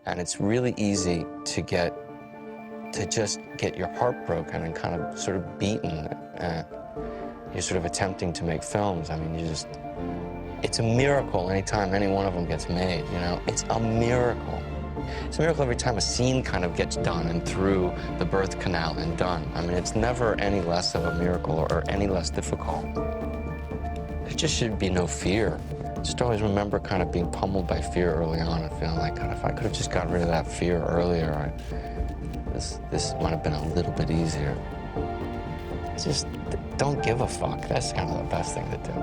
And it's really easy to just get your heart broken and kind of sort of beaten. You're sort of attempting to make films. I mean, it's a miracle anytime any one of them gets made, you know? It's a miracle. It's a miracle every time a scene kind of gets done and through the birth canal and done. I mean, it's never any less of a miracle or any less difficult. There just should be no fear. Just always remember kind of being pummeled by fear early on and feeling like, God, if I could have just got rid of that fear earlier, this might have been a little bit easier. Just don't give a fuck. That's kind of the best thing to do.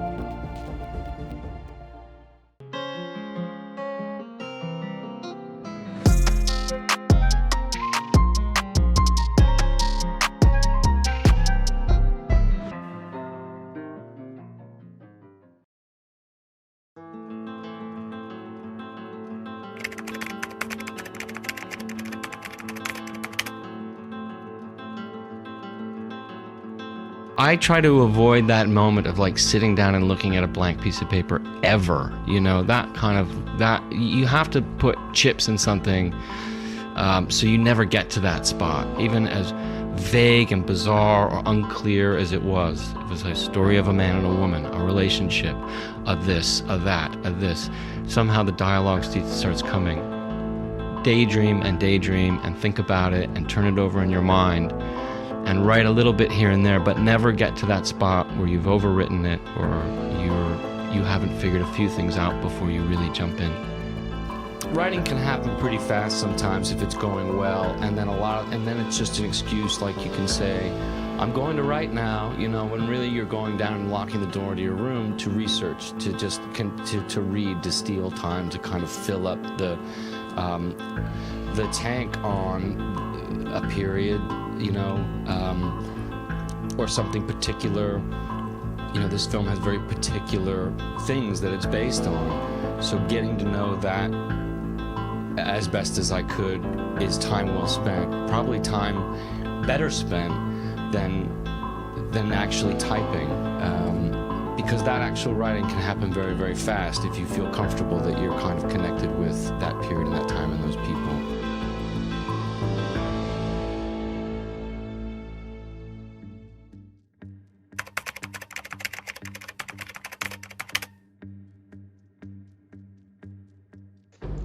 I try to avoid that moment of like sitting down and looking at a blank piece of paper ever, you know, that you have to put chips in something so you never get to that spot, even as vague and bizarre or unclear as it was. It was a story of a man and a woman, a relationship, a this, a that, a this. Somehow the dialogue starts coming. Daydream and think about it and turn it over in your mind. And write a little bit here and there, but never get to that spot where you've overwritten it or you haven't figured a few things out before you really jump in. Writing can happen pretty fast sometimes if it's going well, and then it's just an excuse, like you can say, I'm going to write now, you know, when really you're going down and locking the door to your room to research, to read, to steal time, to kind of fill up the tank on a period, you know, or something particular. You know, this film has very particular things that it's based on. So getting to know that as best as I could is time well spent. Probably time better spent than actually typing. Because that actual writing can happen very, very fast if you feel comfortable that you're kind of connected with that period and that time and those people.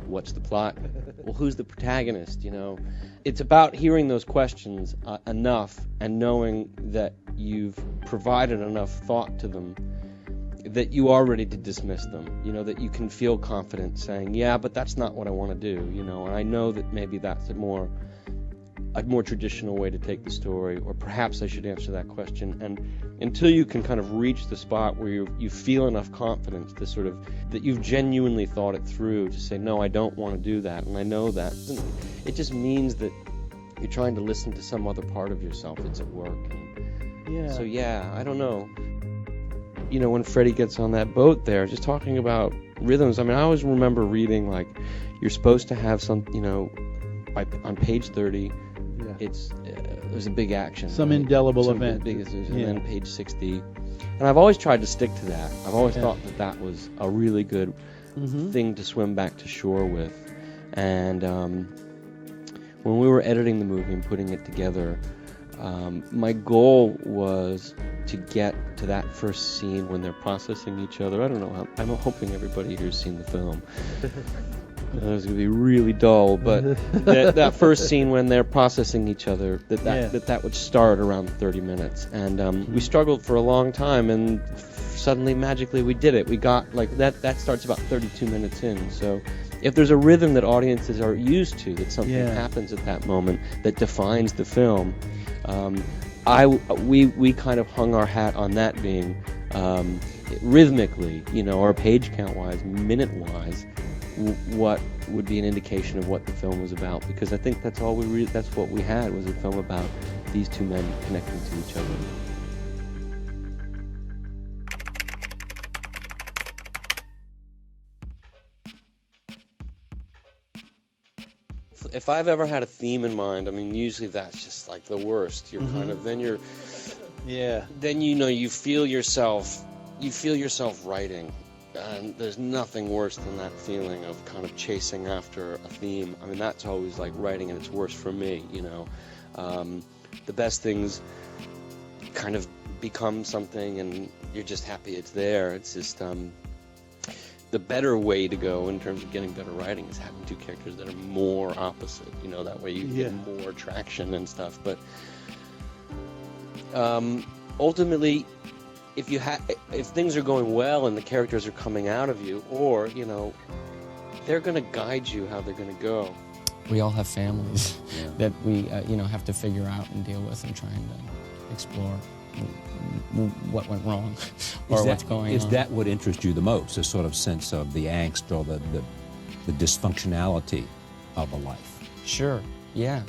What's the plot? Well, who's the protagonist, you know? It's about hearing those questions enough and knowing that you've provided enough thought to them that you are ready to dismiss them, you know, that you can feel confident saying, yeah, but that's not what I want to do, you know, and I know that maybe that's a more traditional way to take the story, or perhaps I should answer that question. And until you can kind of reach the spot where you feel enough confidence to sort of, that you've genuinely thought it through to say, no, I don't want to do that, and I know that, it just means that you're trying to listen to some other part of yourself that's at work. Yeah. So yeah, I don't know. You know, when Freddie gets on that boat there, just talking about rhythms, I mean, I always remember reading, like, you're supposed to have some, you know, on page 30, there's a big action. Some indelible Some event. Big, and then page 60. And I've always tried to stick to that. I've always thought that was a really good thing to swim back to shore with. And when we were editing the movie and putting it together, my goal was to get to that first scene when they're processing each other. I don't know, I'm hoping everybody here's seen the film. It was going to be really dull, but that first scene when they're processing each other, that would start around 30 minutes. And we struggled for a long time, and suddenly, magically, we did it. We got, like, that starts about 32 minutes in. So if there's a rhythm that audiences are used to, that something happens at that moment that defines the film, we kind of hung our hat on that being rhythmically, you know, or page count-wise, minute-wise, what would be an indication of what the film was about, because I think that's all that's what we had, was a film about these two men connecting to each other. If I've ever had a theme in mind, I mean, usually that's just like the worst. You're kind of, then you know, you feel yourself writing. And there's nothing worse than that feeling of kind of chasing after a theme. I mean, that's always like writing at its worst for me, you know. The best things kind of become something and you're just happy it's there. It's just the better way to go in terms of getting better writing is having two characters that are more opposite, you know, that way you get more traction and stuff. But ultimately, if things are going well and the characters are coming out of you, or, you know, they're going to guide you how they're going to go. We all have families that we, you know, have to figure out and deal with and try and explore what went wrong or what's going on. Is that what interests you the most, a sort of sense of the angst or the dysfunctionality of a life? Sure, yeah,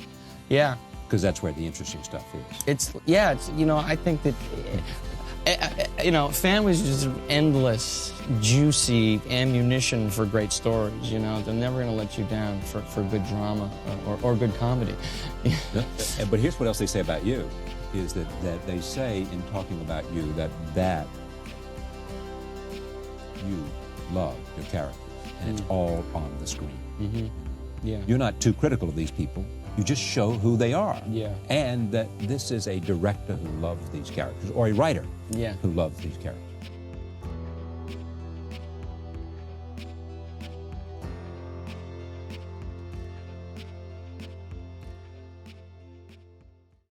yeah. Because that's where the interesting stuff is. It's, you know, I think that, you know, families are just endless, juicy ammunition for great stories, you know. They're never going to let you down for good drama or good comedy. But here's what else they say about you, is that they say in talking about you that you love your characters, and it's all on the screen. Mm-hmm. Yeah. You're not too critical of these people. You just show who they are. Yeah. And that this is a director who loves these characters, or a writer who loves these characters.